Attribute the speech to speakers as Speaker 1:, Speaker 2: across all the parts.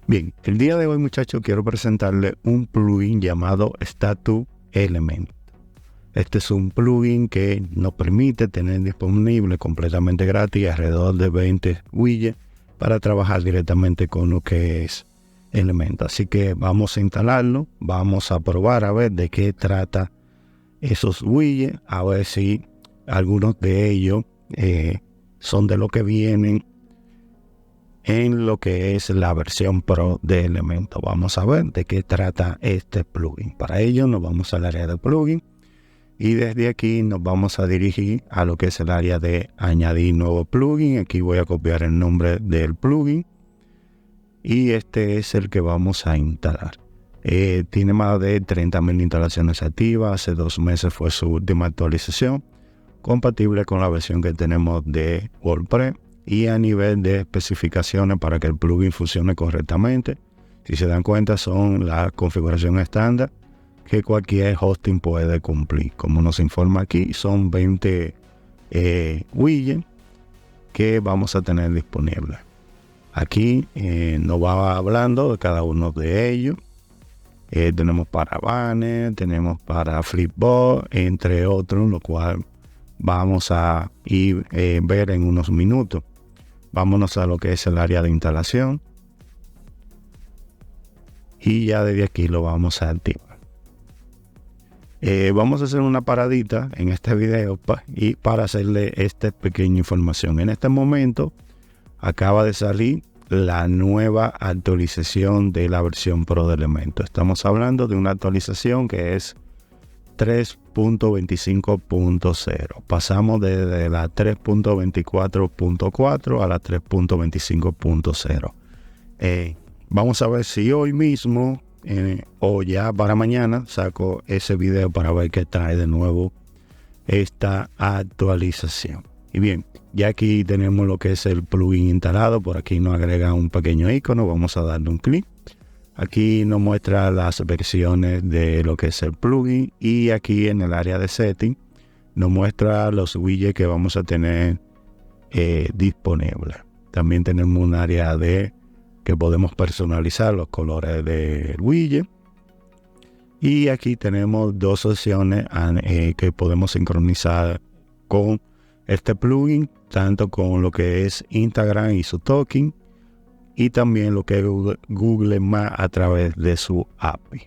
Speaker 1: Bien, el día de hoy, muchachos, quiero presentarles un plugin llamado Status Element. Este es un plugin que nos permite tener disponible completamente gratis alrededor de 20 widgets para trabajar directamente con lo que es Elementor. Así que vamos a instalarlo, vamos a probar a ver de qué trata esos widgets, a ver si algunos de ellos son de lo que vienen en lo que es la versión Pro de Elementor. Vamos a ver de qué trata este plugin. Para ello nos vamos al área de plugin y desde aquí nos vamos a dirigir a lo que es el área de añadir nuevo plugin. Aquí voy a copiar el nombre del plugin y este es el que vamos a instalar. Tiene más de 30,000 instalaciones activas. Hace 2 meses fue su última actualización, compatible con la versión que tenemos de WordPress. Y a nivel de especificaciones para que el plugin funcione correctamente, si se dan cuenta, son la configuración estándar que cualquier hosting puede cumplir. Como nos informa aquí, son 20 widgets que vamos a tener disponibles. Aquí nos va hablando de cada uno de ellos. Tenemos para banner, tenemos para Flipboard, entre otros, lo cual vamos a ir ver en unos minutos. Vámonos a lo que es el área de instalación y ya desde aquí lo vamos a activar. Vamos a hacer una paradita en este video para hacerle esta pequeña información. En este momento acaba de salir la nueva actualización de la versión Pro de Elementor. Estamos hablando de una actualización que es 3.25.0. Pasamos desde la 3.24.4 a la 3.25.0. Vamos a ver si hoy mismo o ya para mañana saco ese video para ver qué trae de nuevo esta actualización. Y bien, ya aquí tenemos lo que es el plugin instalado. Por aquí nos agrega un pequeño icono. Vamos a darle un clic. Aquí nos muestra las versiones de lo que es el plugin y aquí en el área de setting nos muestra los widgets que vamos a tener disponibles. También tenemos un área de que podemos personalizar los colores del widget y aquí tenemos 2 opciones que podemos sincronizar con este plugin, tanto con lo que es Instagram y su token, y también lo que es Google Maps a través de su API.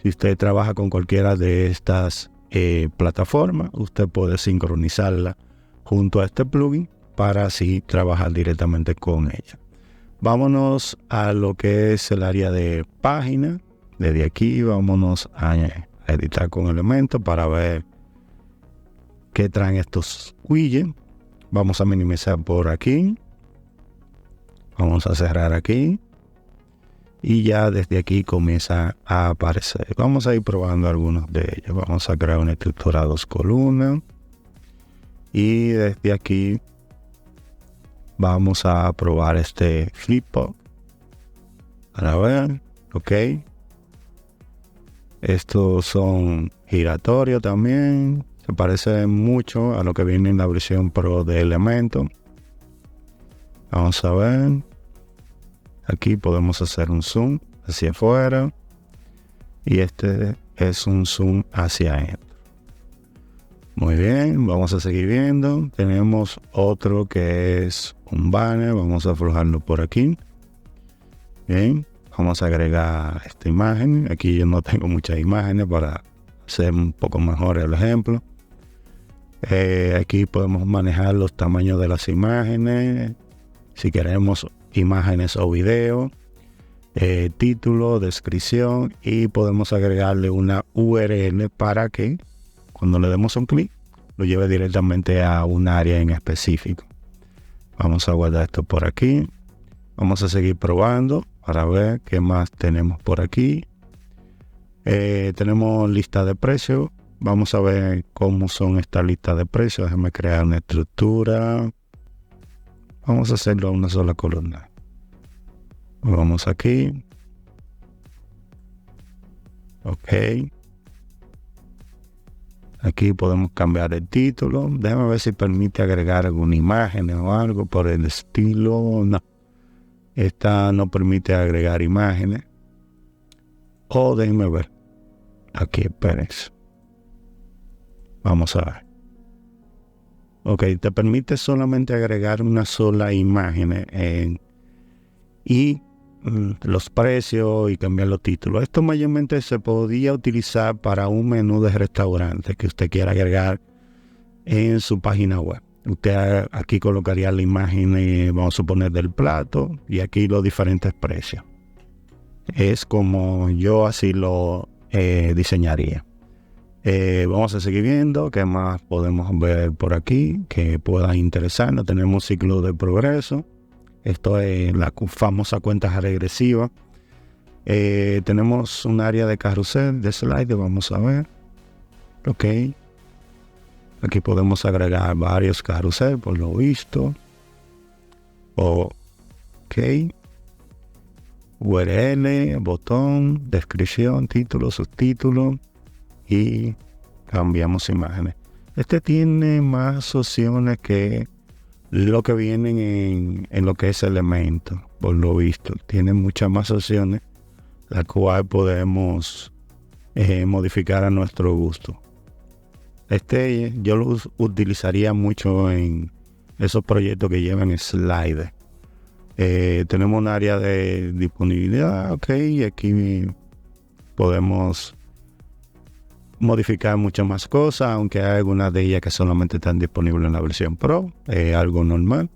Speaker 1: Si usted trabaja con cualquiera de estas plataformas, usted puede sincronizarla junto a este plugin para así trabajar directamente con ella. Vámonos a lo que es el área de página. Desde aquí vámonos a editar con Elementor para ver qué traen estos widgets. Vamos a minimizar por aquí. Vamos a cerrar aquí y ya desde aquí comienza a aparecer. Vamos a ir probando algunos de ellos. Vamos a crear una estructura 2 columnas y desde aquí vamos a probar este Flipboard para ver. Ok, estos son giratorios también, se parece mucho a lo que viene en la versión Pro de Elementor. Vamos a ver. Aquí podemos hacer un zoom hacia afuera. Y este es un zoom hacia adentro. Muy bien, vamos a seguir viendo. Tenemos otro que es un banner. Vamos a aflojarlo por aquí. Bien, vamos a agregar esta imagen. Aquí yo no tengo muchas imágenes para hacer un poco mejor el ejemplo. Aquí podemos manejar los tamaños de las imágenes. Si queremos imágenes o video, título, descripción, y podemos agregarle una URL para que cuando le demos un clic lo lleve directamente a un área en específico. Vamos a guardar esto por aquí. Vamos a seguir probando para ver qué más tenemos por aquí. Tenemos lista de precios. Vamos a ver cómo son estas listas de precios. Déjame crear una estructura. Vamos a hacerlo a una sola columna. Vamos aquí. Ok. Aquí podemos cambiar el título. Déjame ver si permite agregar alguna imagen o algo por el estilo. No. Esta nos permite agregar imágenes. O déjenme ver. Aquí, espérense. Vamos a ver. Ok, te permite solamente agregar una sola imagen y los precios y cambiar los títulos. Esto mayormente se podía utilizar para un menú de restaurante que usted quiera agregar en su página web. Usted aquí colocaría la imagen, vamos a suponer, del plato y aquí los diferentes precios. Es como yo así lo diseñaría. Vamos a seguir viendo qué más podemos ver por aquí que pueda interesarnos. Tenemos un ciclo de progreso. Esto es la famosa cuenta regresiva. Tenemos un área de carrusel, de slide, vamos a ver. Ok. Aquí podemos agregar varios carrusel por lo visto. Ok. URL, botón, descripción, título, subtítulo. Y cambiamos imágenes. Este tiene más opciones que lo que vienen en lo que es Elementor, por lo visto. Tiene muchas más opciones, las cuales podemos modificar a nuestro gusto. Este yo lo utilizaría mucho en esos proyectos que llevan sliders. Tenemos un área de disponibilidad, ok, y aquí podemos modificar muchas más cosas, aunque hay algunas de ellas que solamente están disponibles en la versión Pro, algo normal.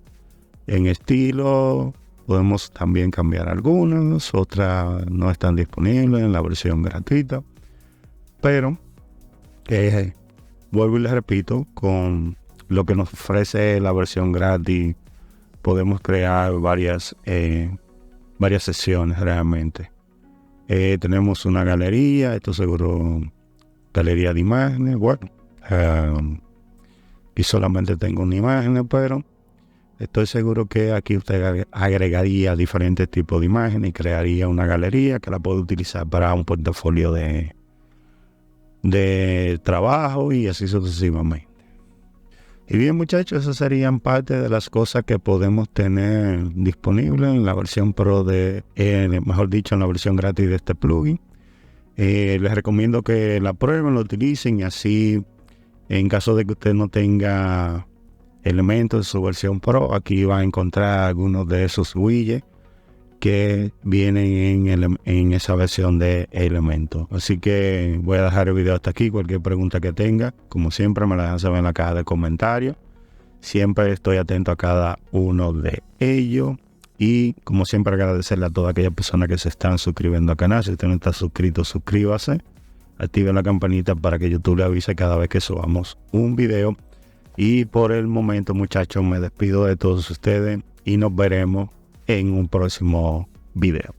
Speaker 1: En estilo podemos también cambiar algunas, otras no están disponibles en la versión gratuita, pero vuelvo y les repito, con lo que nos ofrece la versión gratis podemos crear varias sesiones realmente. Tenemos una galería, esto seguro galería de imágenes. Bueno, aquí solamente tengo una imagen, pero estoy seguro que aquí usted agregaría diferentes tipos de imágenes y crearía una galería que la puede utilizar para un portafolio de trabajo y así sucesivamente. Y bien, muchachos, esas serían parte de las cosas que podemos tener disponibles en la versión Pro mejor dicho, en la versión gratis de este plugin. Les recomiendo que la prueben, lo utilicen y así, en caso de que usted no tenga elementos de su versión Pro, aquí va a encontrar algunos de esos widgets que vienen en esa versión de Elementor. Así que voy a dejar el video hasta aquí. Cualquier pregunta que tenga, como siempre, me la dejan saber en la caja de comentarios. Siempre estoy atento a cada uno de ellos. Y como siempre, agradecerle a todas aquellas personas que se están suscribiendo al canal. Si usted no está suscrito, suscríbase. Active la campanita para que YouTube le avise cada vez que subamos un video. Y por el momento, muchachos, me despido de todos ustedes y nos veremos en un próximo video.